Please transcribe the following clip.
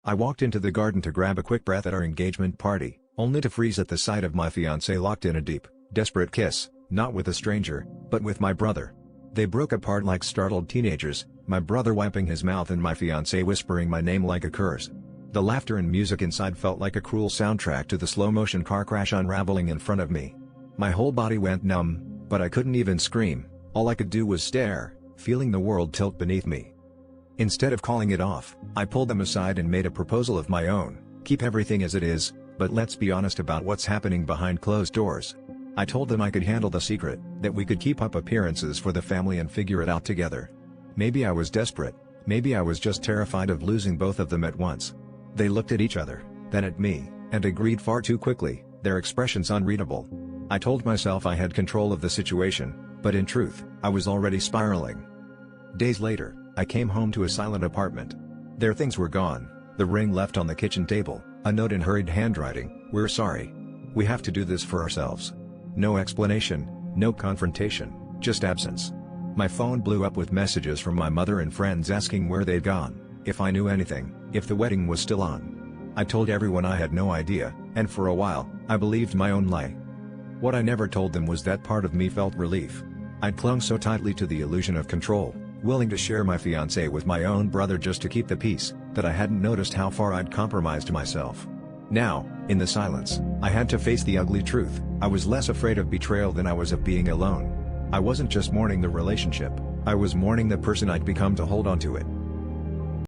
I walked into the garden to grab a quick breath at our engagement party, only to freeze at the sight of my fiancé locked in a deep, desperate kiss, not with a stranger, but with my brother. They broke apart like startled teenagers, my brother wiping his mouth and my fiancé whispering my name like a curse. The laughter and music inside felt like a cruel soundtrack to the slow-motion car crash unraveling in front of me. My whole body went numb, but I couldn't even scream. All I could do was stare, feeling the world tilt beneath me. Instead of calling it off, I pulled them aside and made a proposal of my own. Keep everything as it is, but let's be honest about what's happening behind closed doors. I told them I could handle the secret, that we could keep up appearances for the family and figure it out together. Maybe I was desperate, maybe I was just terrified of losing both of them at once. They looked at each other, then at me, and agreed far too quickly, their expressions unreadable. I told myself I had control of the situation, but in truth, I was already spiraling. Days later, I came home to a silent apartment. Their things were gone, the ring left on the kitchen table, a note in hurried handwriting, "We're sorry. We have to do this for ourselves." No explanation, no confrontation, just absence. My phone blew up with messages from my mother and friends asking where they'd gone, if I knew anything, if the wedding was still on. I told everyone I had no idea, and for a while, I believed my own lie. What I never told them was that part of me felt relief. I'd clung so tightly to the illusion of control, willing to share my fiancé with my own brother just to keep the peace, that I hadn't noticed how far I'd compromised myself. Now, in the silence, I had to face the ugly truth. I was less afraid of betrayal than I was of being alone. I wasn't just mourning the relationship, I was mourning the person I'd become to hold on to it.